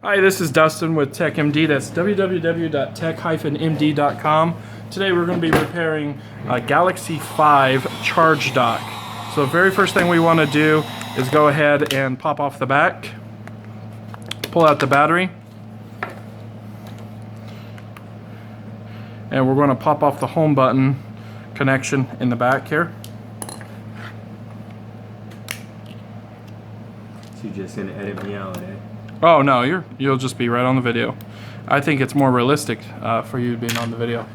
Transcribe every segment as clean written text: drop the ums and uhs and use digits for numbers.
Hi, this is Dustin with TechMD. That's www.tech-md.com. Today we're going to be repairing a Galaxy 5 charge dock. So the very first thing we want to do is go ahead and pop off the back, pull out the battery, and we're going to pop off the home button connection in the back here. So you're just going to edit me out, eh? Oh no, you'll just be right on the video. I think it's more realistic for you being on the video.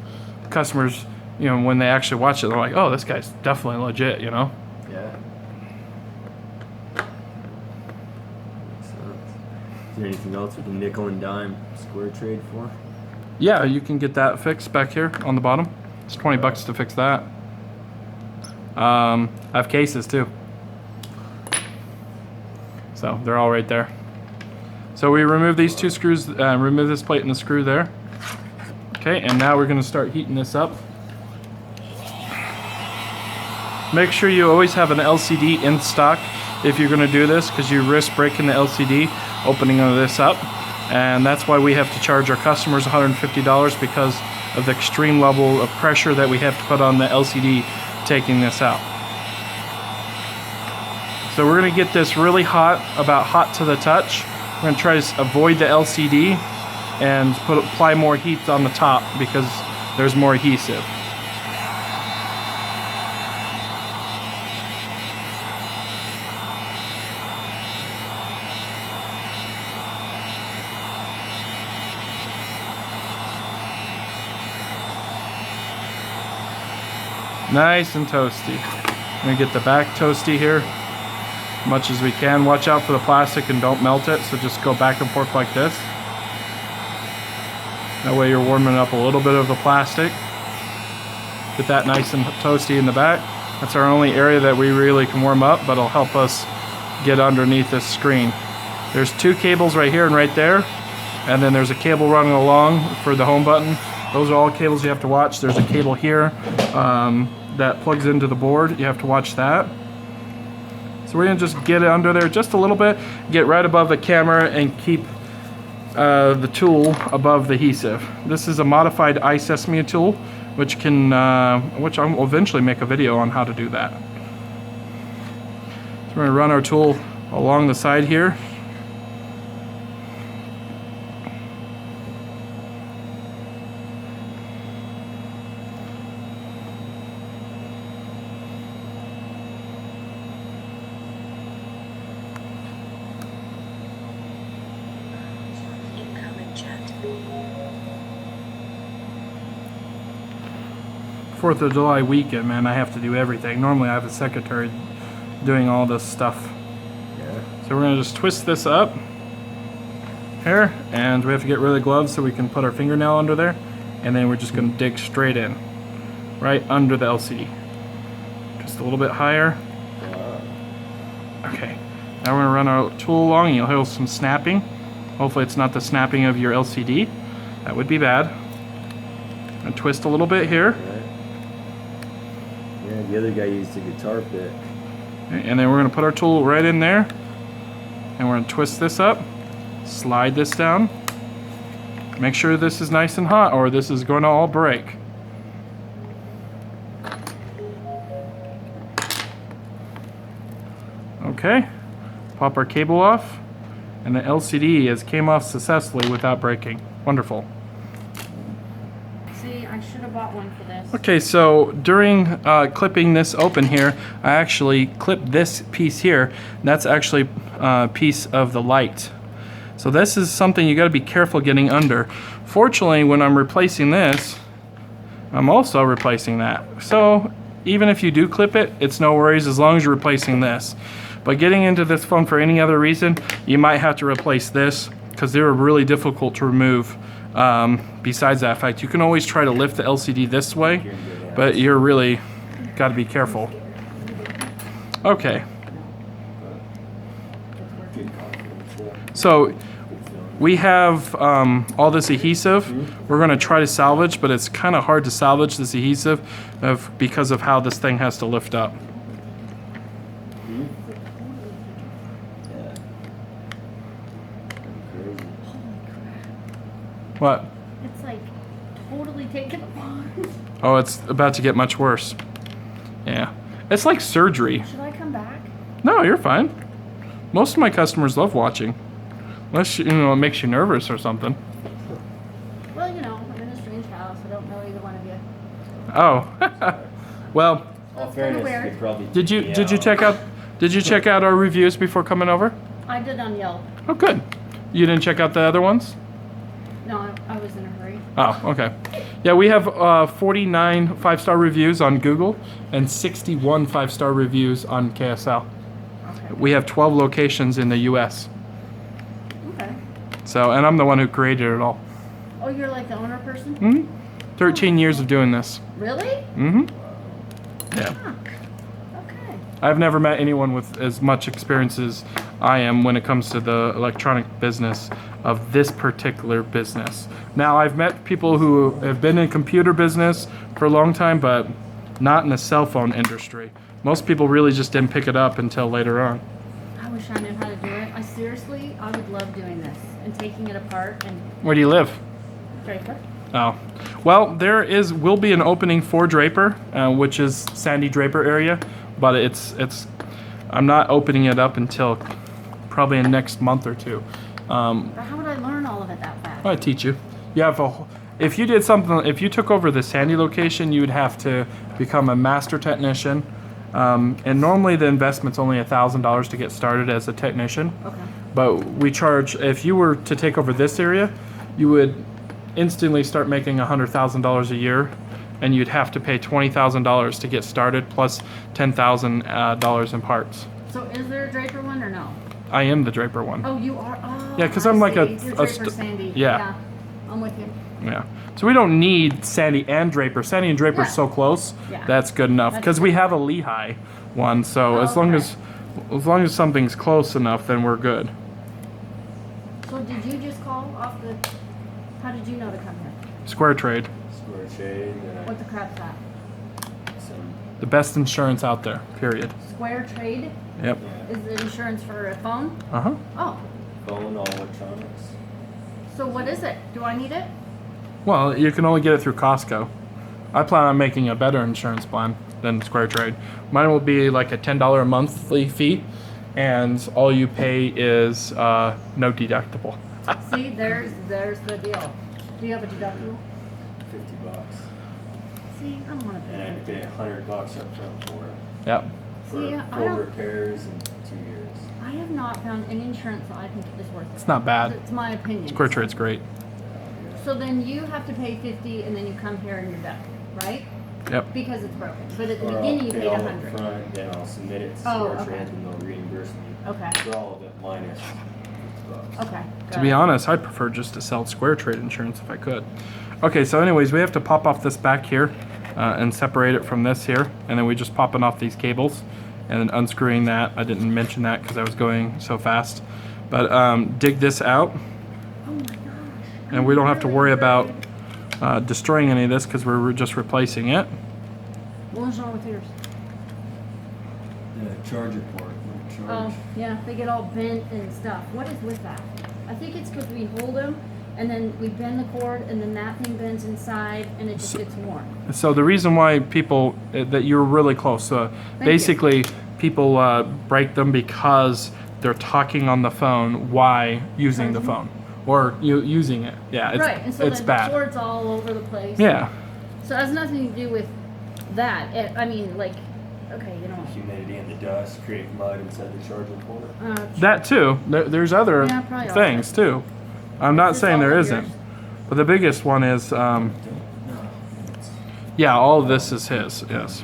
Customers, when they actually watch it, they're like, "Oh, this guy's definitely legit," Yeah. Is there anything else we can nickel and dime square trade for? Yeah, you can get that fixed back here on the bottom. It's 20 bucks to fix that. I have cases too, so they're all right there. So we remove these two screws, remove this plate and the screw there. Okay, and now we're going to start heating this up. Make sure you always have an LCD in stock if you're going to do this, because you risk breaking the LCD opening this up. And that's why we have to charge our customers $150, because of the extreme level of pressure that we have to put on the LCD taking this out. So we're going to get this really hot, about hot to the touch. We're going to try to avoid the LCD and apply more heat on the top because there's more adhesive. Nice and toasty. I'm going to get the back toasty here much as we can. Watch out for the plastic and don't melt it, so just go back and forth like this. That way you're warming up a little bit of the plastic. Get that nice and toasty in the back. That's our only area that we really can warm up, but it'll help us get underneath this screen. There's two cables right here and right there, and then there's a cable running along for the home button. Those are all cables you have to watch. There's a cable here that plugs into the board. You have to watch that. So we're going to just get it under there just a little bit, get right above the camera, and keep the tool above the adhesive. This is a modified iSesame tool, which I'll eventually make a video on how to do that. So we're going to run our tool along the side here. Fourth of July weekend, man, I have to do everything. Normally I have a secretary doing all this stuff. Yeah. So we're going to just twist this up here, and we have to get rid of the gloves so we can put our fingernail under there, and then we're just going to dig straight in, right under the LCD. Just a little bit higher. Okay, now we're going to run our tool along, and you'll hear some snapping. Hopefully it's not the snapping of your LCD. That would be bad. And twist a little bit here. Yeah, the other guy used a guitar bit. And then we're going to put our tool right in there, and we're going to twist this up, slide this down. Make sure this is nice and hot, or this is going to all break. Okay, pop our cable off, and the LCD has came off successfully without breaking. Wonderful. See, I should have bought one for this. Okay, so during clipping this open here, I actually clipped this piece here. That's actually a piece of the light. So this is something you got to be careful getting under. Fortunately, when I'm replacing this, I'm also replacing that. So even if you do clip it, it's no worries as long as you're replacing this. But getting into this phone for any other reason, you might have to replace this because they're really difficult to remove. Besides that fact, you can always try to lift the LCD this way, but you're really got to be careful. Okay. So we have all this adhesive. We're going to try to salvage, but it's kind of hard to salvage this adhesive because of how this thing has to lift up. What? It's like totally taken apart. Oh, it's about to get much worse. Yeah. It's like surgery. Should I come back? No, you're fine. Most of my customers love watching. Unless, it makes you nervous or something. Well, you know, I'm in a strange house. I don't know either one of you. Oh. Well, All That's kinda fairness, weird. you could probably did you yeah. check out our reviews before coming over? I did on Yelp. Oh, good. You didn't check out the other ones? No, I was in a hurry. Oh, okay. Yeah, we have 49 5-star reviews on Google and 61 5-star reviews on KSL. Okay. We have 12 locations in the U.S. Okay. So, and I'm the one who created it all. Oh, you're like the owner person? Hmm. 13 years of doing this. Really? Mm-hmm. Yeah. Huh. Okay. I've never met anyone with as much experience as I am when it comes to the electronic business of this particular business. Now, I've met people who have been in computer business for a long time, but not in the cell phone industry. Most people really just didn't pick it up until later on. I wish I knew how to do it. I would love doing this and taking it apart and Where do you live? Draper. Oh, well, will be an opening for Draper, which is Sandy Draper area, but I'm not opening it up until probably in next month or two. But how would I learn all of it that fast? I teach you. You have if you took over the Sandy location, you would have to become a master technician, and normally the investment's only $1,000 to get started as a technician. Okay. But we charge, if you were to take over this area, you would instantly start making $100,000 a year, and you'd have to pay $20,000 to get started, plus $10,000 in parts. So is there a Draper one or no? I am the Draper one. Oh, you are? Oh, Yeah, 'cause I I'm like see. a You're Draper Sandy. yeah. I'm with you. Yeah. So we don't need Sandy and Draper. Sandy and Draper are Yeah. so close. Yeah. That's good enough. That's Because we have a Lehigh one. So Oh, as long okay. as long as something's close enough, then we're good. So did you just call off the... How did you know to come here? Square Trade, Square shade. What the crap's that? Some, the best insurance out there. Period. Square Trade? Yep. yeah. Is it insurance for a phone? Uh huh. Oh. Phone, all electronics. So what is it? Do I need it? Well, you can only get it through Costco. I plan on making a better insurance plan than Square Trade. Mine will be like a $10 a monthly fee, and all you pay is no deductible. See, there's the deal. Do you have a deductible? $50. See, I don't want to And I had to pay. pay $100 up front for it. Yep. See, For I full don't... repairs in 2 years. I have not found any insurance that I think is worth it. It's not bad. It's my opinion. Square Trade's great. So then you have to pay 50 and then you come here and you're done, right? Yep. Because it's broken. But at the Or I'll beginning you pay paid all up 100. front, then I'll submit it to Oh, Square okay. Trade and they'll reimburse me Okay. for all of it minus $50. Okay. To be honest, I'd prefer just to sell Square Trade insurance if I could. Okay, so anyways, we have to pop off this back here and separate it from this here, and then we just popping off these cables and then unscrewing that. I didn't mention that because I was going so fast. But dig this out, Oh my gosh. and we don't have to worry about destroying any of this because we're just replacing it. What's wrong with yours? The charger port. Oh, Charge. yeah, they get all bent and stuff. What is with that? I think it's because we hold them and then we bend the cord and then that thing bends inside and it just gets worn. So the reason why people that you're really close. you. Basically, people break them because they're talking on the phone while using the phone or using it. Yeah, it's Right, and so it's then bad. the cord's all over the place. Yeah. So it has nothing to do with that. I mean, like, okay, you know. Humidity and the dust create mud inside the charger port. That too. There's other Yeah, probably all things too. I'm not Is this saying all there of isn't, yours? but the biggest one is yeah. All of this is his. Yes.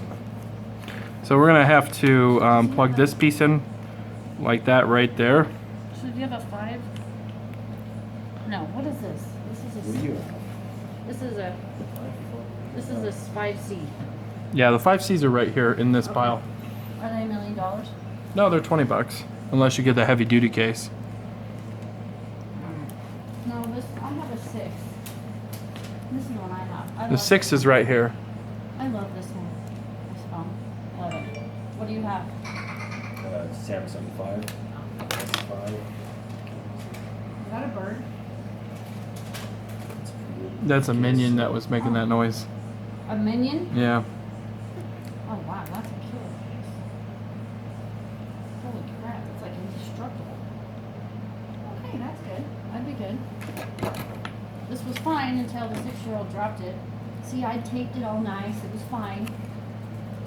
So we're gonna have to plug this piece in like that right there. So do you have a 5? No, what is this? What do you have? This is a 5C. Yeah, the 5Cs are right here in this Okay. pile. Are they $1 million? No, they're $20 unless you get the heavy duty case. No, I have a 6. This is the one I have. I The love 6 is right here. I love this one. This phone. Love it. What do you have? Samsung 5. S5. You got a bird? It's That's a minion that was making that noise. A minion? Yeah. Oh wow, that's a killer case. Holy crap, it's like indestructible. Okay, that's good. That'd be good. This was fine until the 6-year-old dropped it. See, I taped it all nice. It was fine.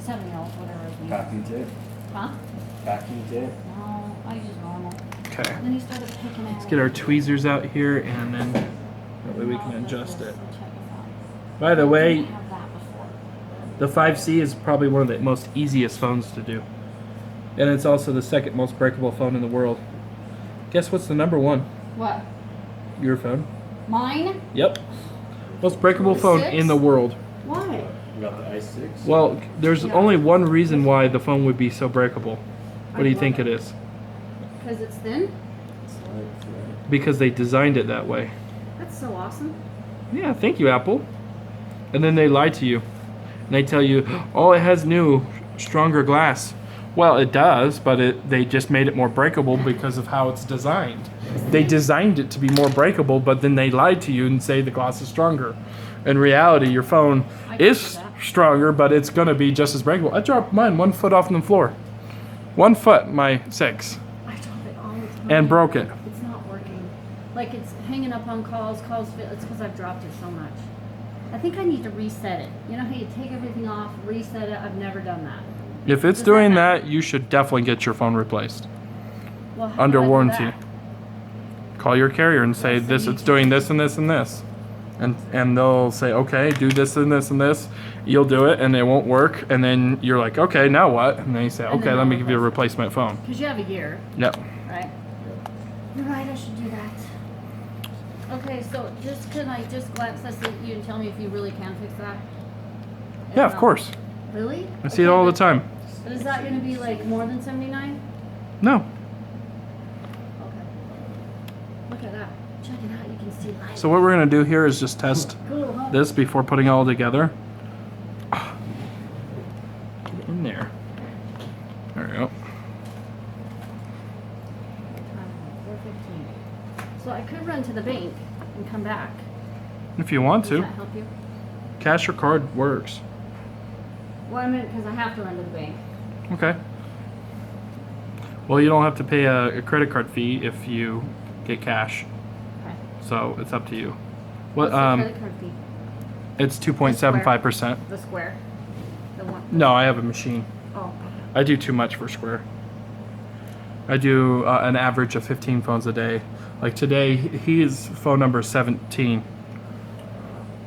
7-year-old, whatever his name is. Packing tape? Huh? Packing tape? No, I use normal. Okay. Then he started picking at Let's get our tweezers out here, and then that way we can adjust it. By the way, the 5C is probably one of the most easiest phones to do. And it's also the second most breakable phone in the world. Guess what's the number one? What? Your phone? Mine? Yep. Most breakable The phone 6? in the world. Why? You got the i6? Well, there's Yeah. only one reason why the phone would be so breakable. What do you love think it. it is? Because it's thin? It's like, Because they designed it that way. That's so awesome. Yeah, thank you, Apple. And then they lie to you. And they tell you, oh, it has new, stronger glass. Well, it does, but they just made it more breakable because of how it's designed. They designed it to be more breakable, but then they lied to you and say the glass is stronger. In reality, your phone I can is see that. stronger, but it's going to be just as breakable. I dropped mine 1 foot off the floor. 1 foot, my 6. I drop it all the time. And broke it. It's not working. Like it's hanging up on calls. It's because I've dropped it so much. I think I need to reset it. You know how you take everything off, reset it? I've never done that. If it's Does doing matter? that, you should definitely get your phone replaced. Well, how Under do I do warranty. that? Call your carrier and say Yes, this, you it's can. doing this and this and this. And they'll say, okay, do this and this and this. You'll do it and it won't work. And then you're like, okay, now what? And then you say, And okay, then let me they'll give you a replace replacement phone. Because you have a year, Yep. right? You're right, I should do that. Okay, so can I just glance at you and tell me if you really can fix that? Yeah, If of not- course. Really? I see it all the time. But is that going to be like more than 79? No. Okay. Look at that. Check it out. You can see light. So what we're going to do here is just test Cool, huh? this before putting it all together. Get it in there. There we go. 4:15. So I could run to the bank and come back. If you want Does to. that help you? Cash or card works. Well, I meant because I have to run to the bank. Okay. Well, you don't have to pay a credit card fee if you get cash. Okay. So it's up to you. What's What? the credit card fee? It's 2.75%. The Square. The one. No, I have a machine. Oh. I do too much for Square. I do an average of 15 phones a day. Like today, his phone number is 17.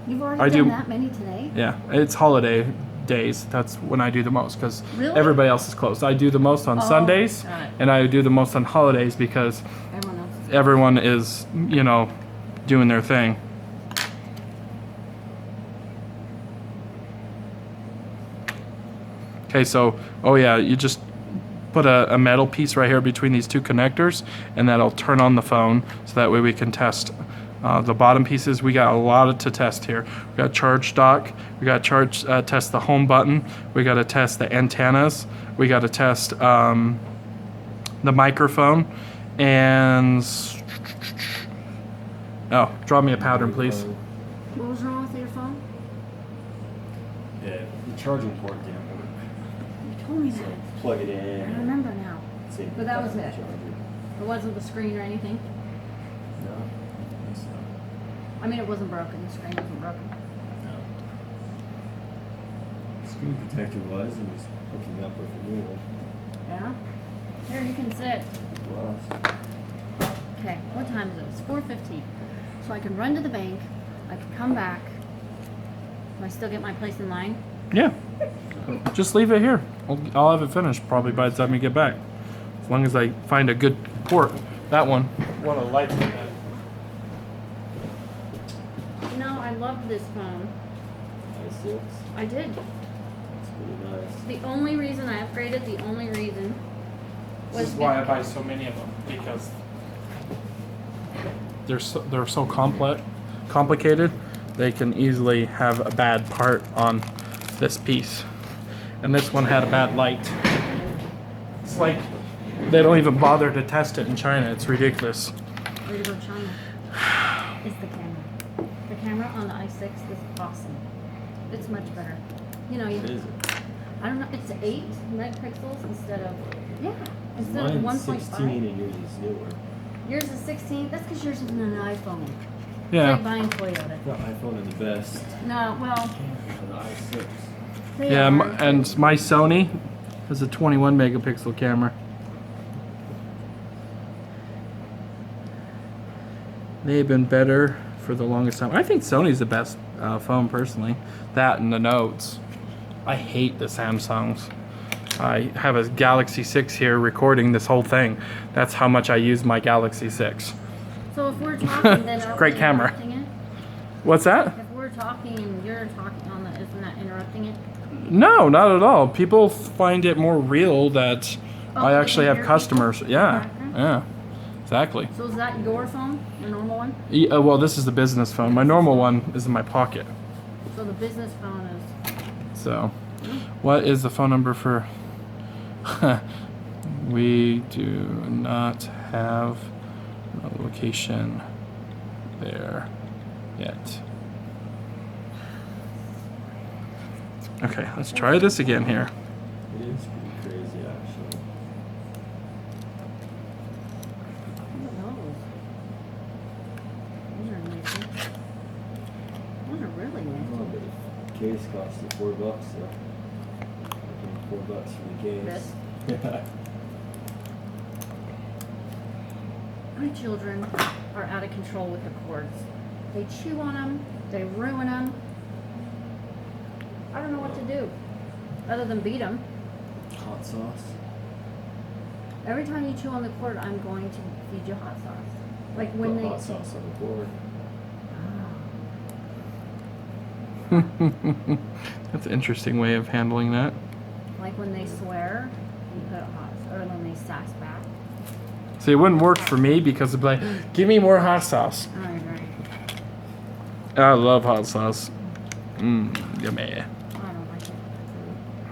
You've already I done do- that many today? Yeah, it's holiday days. That's when I do the most because Really? everybody else is closed. I do the most on Oh, Sundays, got it. and I do the most on holidays because Everyone else is. everyone is, doing their thing. Okay, so, oh yeah, you just put a metal piece right here between these two connectors, and that'll turn on the phone, so that way we can test the bottom pieces. We got a lot to test here. We got charge dock, we got test the home button, we got to test the antennas, we got to test the microphone, and oh, draw me a pattern, please. What was wrong with your phone? Yeah, the charging port didn't work. You told me So that. plug it in. I remember now. See if But that was the it. charger. It wasn't the screen or anything. No. I think so. I mean, it wasn't broken. The screen wasn't broken. No. Screen protector was, and was hooking up with a new one. Yeah? Here, you can sit. Well, Okay, what time is it? It's 4:15. So I can run to the bank. I can come back. Can I still get my place in line? Yeah. Just leave it here. I'll have it finished probably by the time you get back. As long as I find a good port. That one. One of the lights. You know, I loved this phone. i6. I did. It's pretty nice. The only reason I upgraded, the only reason was This is why I buy so many of them, because they're so complicated. They can easily have a bad part on this piece, and this one had a bad light. It's like they don't even bother to test it in China. It's ridiculous. Where to go, China? Is the camera. The camera on the 6. This is awesome. It's much better. You know, What is it? I don't know. It's 8 megapixels instead of instead of Mine's 1.5. 16 and yours is newer. Yours is 16. That's because yours isn't an iPhone. It's Yeah. like buying Toyota. The iPhone are the best. No, well, The i6. they Yeah, are. and my Sony has a 21 megapixel camera. They've been better for the longest time. I think Sony's the best phone personally. That and the Notes. I hate the Samsungs. I have a Galaxy 6 here recording this whole thing. That's how much I use my Galaxy 6. So if we're talking, then are Great we camera. interrupting it? What's that? If we're talking and you're talking on the, isn't that interrupting it? No, not at all. People find it more real that Oh, I they actually can have hear customers. people? Yeah, Okay. yeah, exactly. So is that your phone, your normal one? Yeah, well, this is the business phone. My normal one is in my pocket. So the business phone is. So, what is the phone number for? We do not have a location there yet. Okay, let's try this again here. It is pretty crazy, actually. Who knows? Those are nifty. Those are really Oh, nifty. but the case costs you $4, so $4 for the case. This? Yeah. My children are out of control with the cords. They chew on them. They ruin them. I don't know what to do other than beat them. Hot sauce. Every time you chew on the cord, I'm going to feed you hot sauce. Like when Put they. hot sauce on the board. That's an interesting way of handling that. Like when they swear, you put hot, or when they sass back. See, it wouldn't work for me because it'd be like, give me more hot sauce. Right, right. I love hot sauce. Mmm, yummy. I don't like it.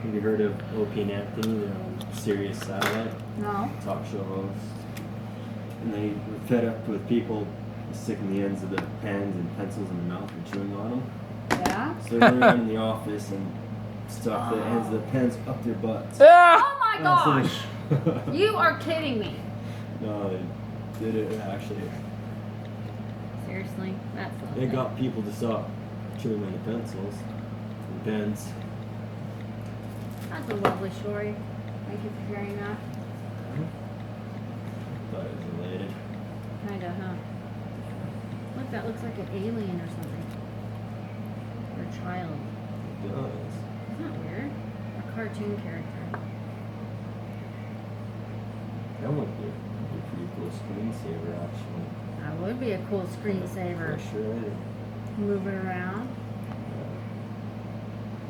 Have you heard of Opie and Anthony, the Sirius satellite No. talk show host? And they were fed up with people sticking the ends of the pens and pencils in their mouth and chewing on them. Yeah. So they went around in the office and stuck the ends of the pens up their butts. Ah! Oh my gosh! You are kidding me. No, they did it actually. Seriously, that's not They got people to stop chewing on the pencils, the pens. That's a lovely story. Thank you for sharing that. Thought it was related. Kinda, huh? Look, that looks like an alien or something. Or a child. It does. Isn't that weird? A cartoon character. That would be a pretty cool screensaver, actually. That would be a cool screensaver. Yeah, sure. Move it around.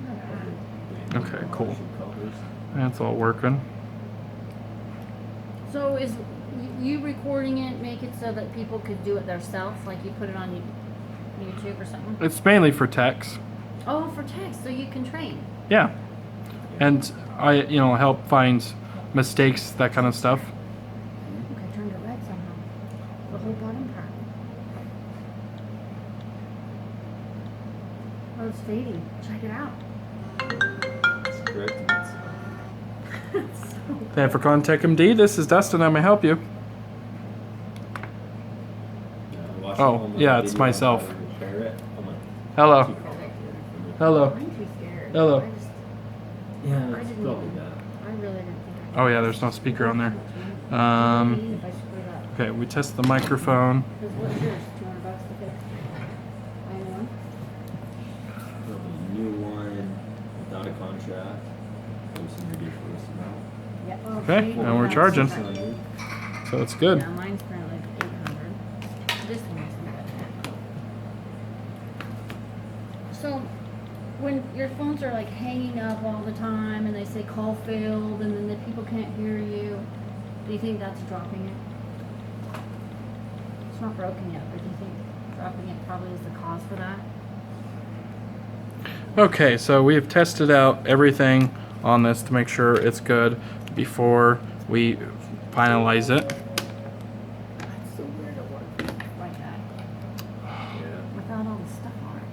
Look at that. Okay, cool. Colors. That's all working. So is you recording it, make it so that people could do it themselves? Like you put it on YouTube or something? It's mainly for text. Oh, for text, so you can train. Yeah. And I, help find mistakes, that kind of stuff. Okay, turned it red somehow. The whole bottom part. Oh, it's fading. Check it out. It's correct. Thank for Contact MD. This is Dustin. I may help you. Oh, yeah, it's myself. Hello. Hello. I'm too scared. Hello. I just, Yeah, I it's didn't probably even- that. I really didn't think I Oh yeah, there's no speaker on there. If I screwed up. Okay, we test the microphone. Because what's yours? $200 to fix? I know. Probably a new one without a contract. Some ridiculous amount. Yep. Okay, and we're charging. 600. So it's good. Yeah, mine's currently 800. This one's good. So, when your phones are like hanging up all the time and they say call failed and then the people can't hear you, do you think that's dropping it? It's not broken yet, but do you think dropping it probably is the cause for that? Okay, so we have tested out everything on this to make sure it's good before we finalize it. That's so weird to work like that Yeah. without all the stuff on it.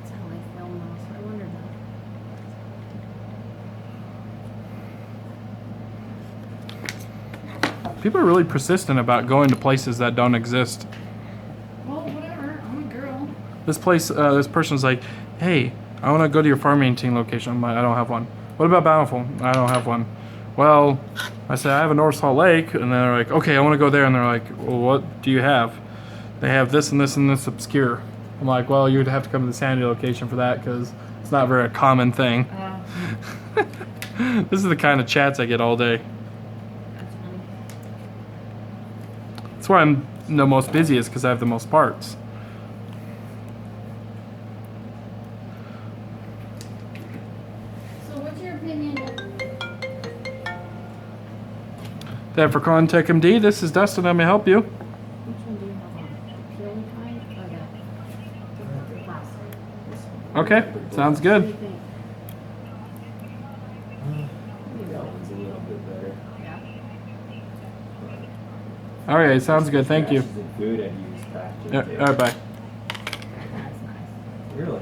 That's how they film those. I wondered that. People are really persistent about going to places that don't exist. Well, whatever. I'm a girl. This person's like, hey, I want to go to your farming team location. I'm like, I don't have one. What about Bountiful? I don't have one. Well, I said, I have a North Salt Lake. And they're like, okay, I want to go there. And they're like, well, what do you have? They have this and this and this obscure. I'm like, well, you'd have to come to the Sandy location for that because it's not a very common thing. This is the kind of chats I get all day. That's funny. That's why I'm the most busiest, because I have the most parts. So, what's your opinion? That for Contech MD, this is Dustin. Let me help you. Which one do you have on? The peeling kind or the plastic? Okay, sounds What do good. you think? I think that one's a little bit better. Yeah. All right, sounds good. Thank you. Scratches in food I'd use packaging Yeah, tape. all right, bye. That's nice. Really?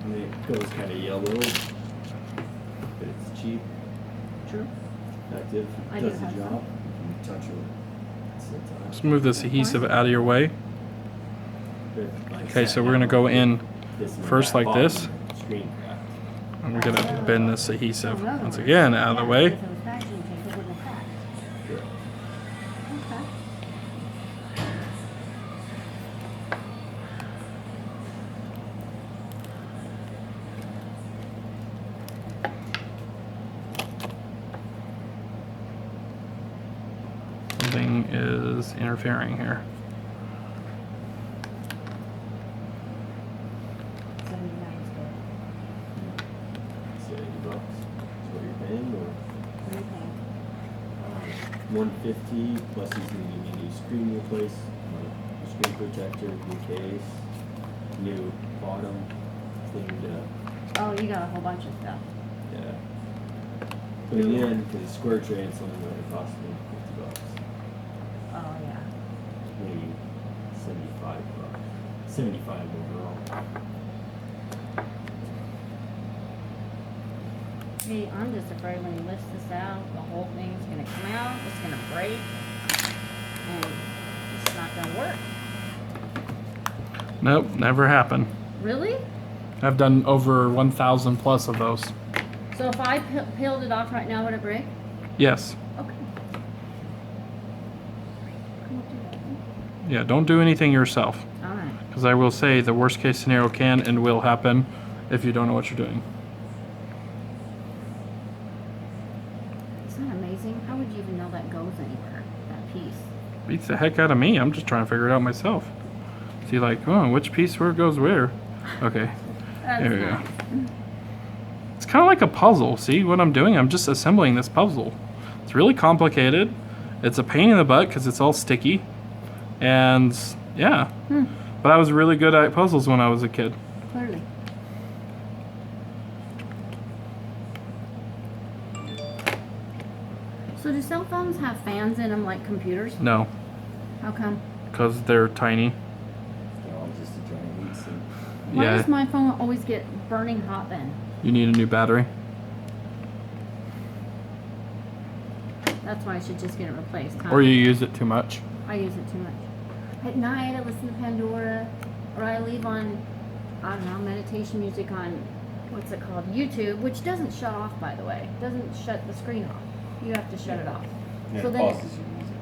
And it goes kind of yellow, but it's cheap, True. effective, I do does the have job. some. You can touch it. It's the time. Let's move this adhesive out of your way. Okay, so we're gonna go in This in the first back like this. bottom, screen craft. and we're gonna bend this adhesive once again out of the way. If it was packaging tape, it wouldn't have cracked. Correct. Okay. Something is interfering here. 79 is good. So $80 is what you're paying, or What are you paying? 150 plus he's needing a new screen replaced, screen protector, new case, new bottom, cleaned up. Oh, you got a whole bunch of stuff. Yeah. But in the end, for the square tray, it's only going to cost me $50. Oh, yeah. Maybe $75. 75 overall. See, I'm just afraid when he lifts this out, the whole thing's gonna come out, it's gonna break, and it's not gonna work. Nope, never happened. Really? I've done over 1,000 plus of those. So if I peeled it off right now, would it break? Yes. Okay. I won't do that. Yeah, don't do anything yourself. All right. Because I will say the worst case scenario can and will happen if you don't know what you're doing. Isn't that amazing? How would you even know that goes anywhere, that piece? Beats the heck out of me. I'm just trying to figure it out myself. See, like, oh, which piece where goes where? Okay, That's there we go. nice. It's kind of like a puzzle. See what I'm doing? I'm just assembling this puzzle. It's really complicated. It's a pain in the butt because it's all sticky. And yeah, but I was really good at puzzles when I was a kid. Clearly. So do cell phones have fans in them like computers? No, How come? because they're tiny. They're all just a giant heat sink. Why Yeah, does my phone always get burning hot then? you need a new battery. That's why I should just get it replaced, huh? Or you use it too much. I use it too much. At night, I listen to Pandora, or I leave on, I don't know, meditation music on, what's it called, YouTube, which doesn't shut off, by the way. Doesn't shut the screen off. You have to shut it off. Yeah, So it then, pauses your music.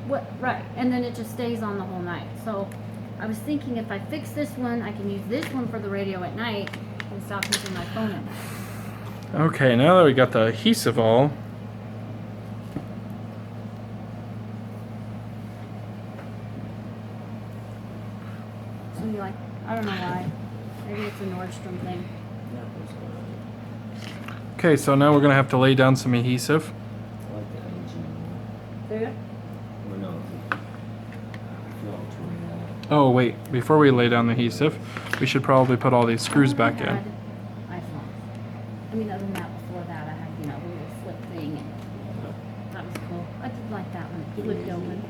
what? Right, and then it just stays on the whole night. So I was thinking if I fix this one, I can use this one for the radio at night and stop using my phone at night. Okay, now that we got the adhesive all, So you like, I don't know why. Maybe it's a Nordstrom thing. Yeah, there's okay, so now we're gonna have to lay down some adhesive. I like the energy one. Do you? Or no, filter. Oh wait, before we lay down the adhesive, we should probably put all these screws back in. iPhone. I mean, other than that, before that, I had, you know, the little flip thing, and that was cool. I did like that one. It flipped open.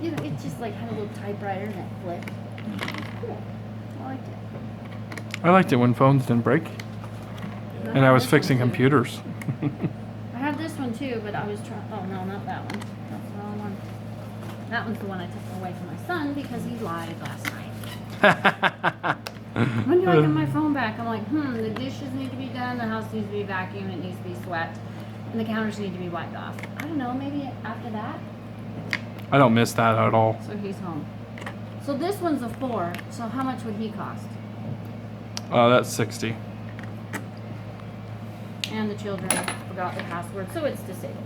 You know, it's just like had a little typewriter and it flipped. Cool. I liked it. I liked it when phones didn't break. Yeah. And I was This one fixing too. computers. I have this one too, but I was trying. Oh no, not that one. That's the wrong one. That one's the one I took away from my son because he lied last night. When do I get my phone back? I'm like, the dishes need to be done, the house needs to be vacuumed, it needs to be swept, and the counters need to be wiped off. I don't know, maybe after that. I don't miss that at all. So he's home. So this one's a 4. So how much would he cost? That's 60. And the children forgot the password, so it's disabled.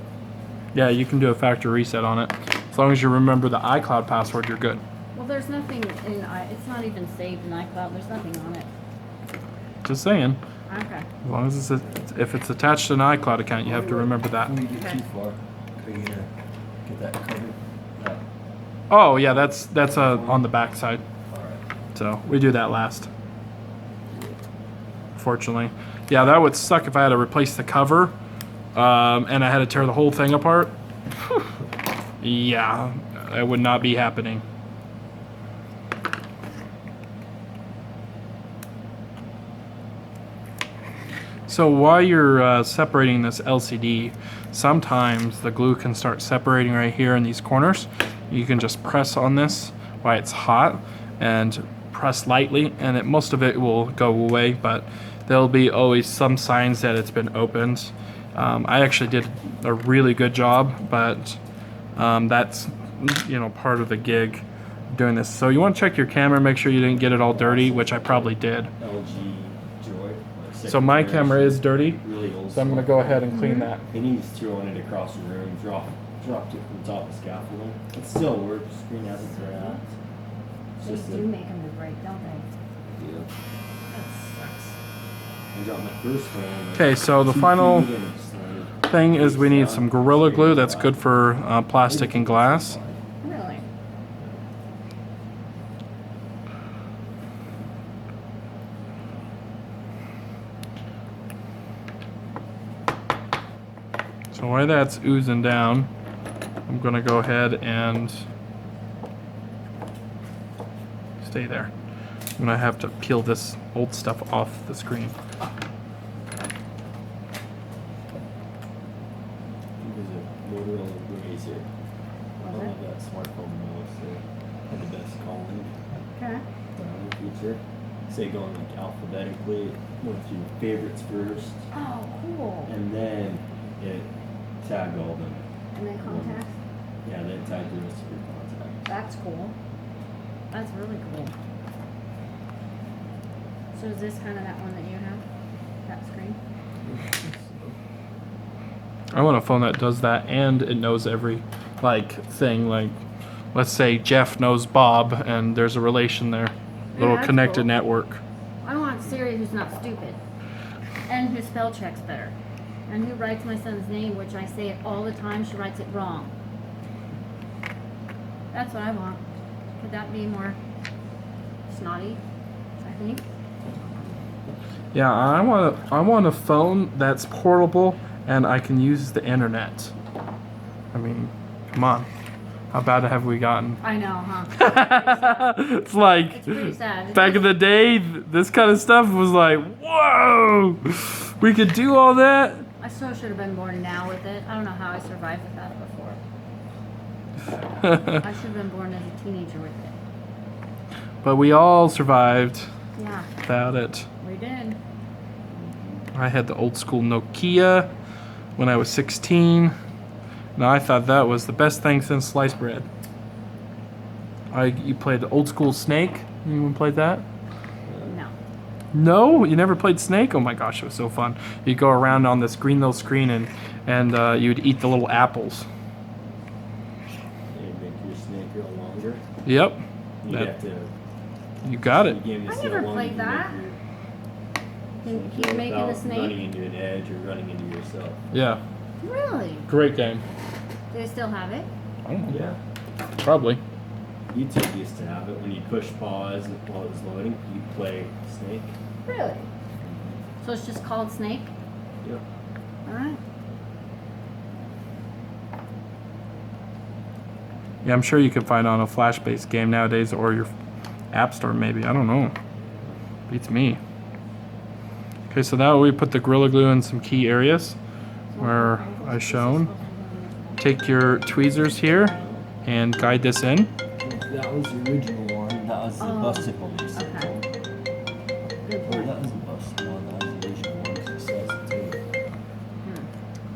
Yeah, you can do a factory reset on it. As long as you remember the iCloud password, you're good. Well, there's nothing in it's not even saved in iCloud. There's nothing on it. Just saying. Okay. As long as if it's attached to an iCloud account, you have to remember that. Before you get Okay. too far, are you gonna get that covered? That, Oh yeah, that's on the back side. alright. So we do that last. Fortunately, yeah, that would suck if I had to replace the cover, and I had to tear the whole thing apart. Yeah, that would not be happening. So while you're separating this LCD, sometimes the glue can start separating right here in these corners. You can just press on this while it's hot and press lightly, and most of it will go away, but there'll be always some signs that it's been opened. I actually did a really good job, but that's part of the gig doing this. So you want to check your camera, make sure you didn't get it all dirty, which I probably did. LG Joy. Like So my second camera is dirty, Really old so I'm going to go ahead and clean that. And he's throwing it across the room, dropped it from the top of scaffolding. It still works. Screen hasn't cracked. It's They just do make them to break, don't they? yeah. That sucks. I dropped my first phone. like, Okay, so the 2 final feet and it started- thing is we need some Gorilla Glue. That's good for plastic and glass. Really? So while that's oozing down, I'm going to go ahead and stay there. I'm going to have to peel this old stuff off the screen. There's a Motorola Razr. I Okay. love that smartphone most. They had the best calling Okay. feature. Say going like alphabetically, went through favorites first, Oh, cool. and then it tagged all them. And then contacts? Yeah, then it tagged the rest of your contacts. That's cool. That's really cool. So is this kind of that one that you have? That screen? I want a phone that does that and it knows every thing. Like, let's say Jeff knows Bob and there's a relation there. Little that's connected cool. network. I want Siri who's not stupid. And who spell checks better. And who writes my son's name, which I say it all the time, she writes it wrong. That's what I want. Could that be more snotty, I think? Yeah, I want a phone that's portable and I can use the internet. I mean, come on. How bad have we gotten? I know, huh? It's like It's pretty sad. back in the day, this kind of stuff was like, whoa, we could do all that. I so should have been born now with it. I don't know how I survived without it before. I should have been born as a teenager with it. But we all survived Yeah, without it. we did. I had the old school Nokia when I was 16. Now I thought that was the best thing since sliced bread. You played the old school Snake? Anyone played that? No. No? You never played Snake? Oh my gosh, it was so fun. You'd go around on this green little screen and you'd eat the little apples. And make your snake real longer. Yep. You That- have to. You got it. You I never played that. Can keep making the Running snake? into an edge or running into yourself. Yeah. Really? Great game. Do they still have it? I don't know. Yeah. Probably. YouTube used to have it when you push pause while it was loading. You play Snake. Really? So it's just called Snake? Yep. Alright. Yeah, I'm sure you could find it on a Flash-based game nowadays or your App Store maybe. I don't know. Beats me. Okay, so now we put the Gorilla Glue in some key areas where I shown. Take your tweezers here and guide this in. That was the original one. That was the busted one. Okay. Good Oh, point. that was the busted one. That was the original one. 'Cause it says it too.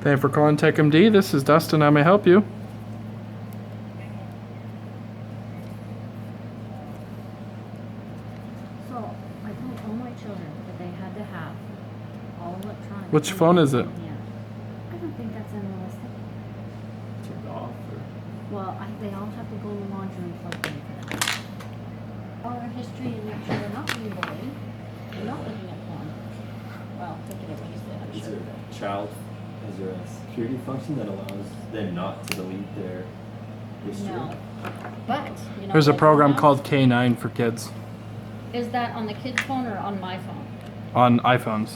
Thank you for calling TechMD. This is Dustin. How may I help you? So I told all my children that they had to have all electronic. Which phone is it? Yeah. I don't think that's unrealistic. Turned off. Or... Well, they all have to go in the laundry and plug in for that. All their history and make sure they're not being bullied. They're not looking at porn. Well, take it away, I'm Is sure. there a child? Is there a security function that allows them not to delete their history? No. But, you know. There's a what program now? called K9 for kids Is that on the kid's phone or on my phone? on iPhones.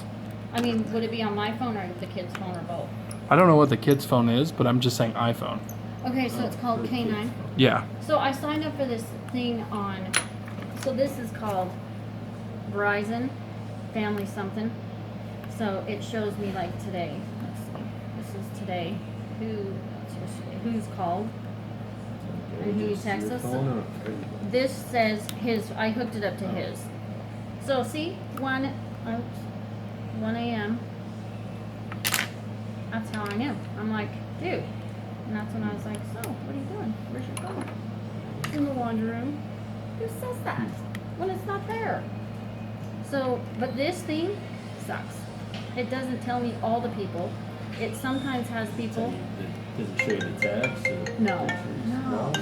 I mean, would it be on my phone or the kid's phone or both? I don't know what the kid's phone is, but I'm just saying iPhone. Okay, so it's called K9. Yeah. So I signed up for this thing on, so this is called Verizon Family something. So it shows me like today. Let's see. This is today. Who's called? And who Just texts your us? phone or- This says his. I hooked it up to his. So see, 1 a.m. That's how I knew. I'm like, dude. And that's when I was like, so, what are you doing? Where's your phone? It's in the laundry room. Who says that when it's not there? So, but this thing sucks. It doesn't tell me all the people. It sometimes has people. Does it show you the text or No. pictures? No.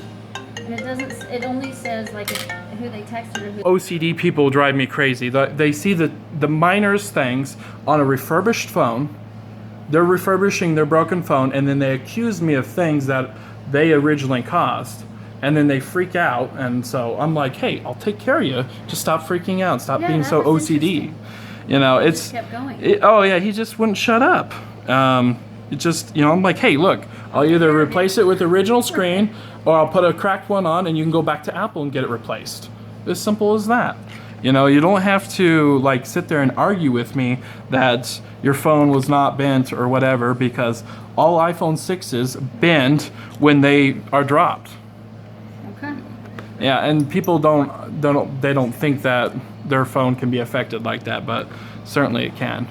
And it doesn't. It only says like who they texted or who. OCD people drive me crazy. They see the minors things on a refurbished phone. They're refurbishing their broken phone, and then they accuse me of things that they originally caused. And then they freak out, and so I'm like, hey, I'll take care of you. Just stop freaking out. Stop Yeah, being that so was OCD. interesting. You know, It it's. just kept going. Oh yeah, he just wouldn't shut up. It just, you know, I'm like, hey, look, I'll either replace it with the original screen, or I'll put a cracked one on, and you can go back to Apple and get it replaced. As simple as that. You know, you don't have to like sit there and argue with me that your phone was not bent or whatever, because all iPhone 6s bend when they are dropped. Okay. Yeah, and people don't think that their phone can be affected like that, but certainly it can.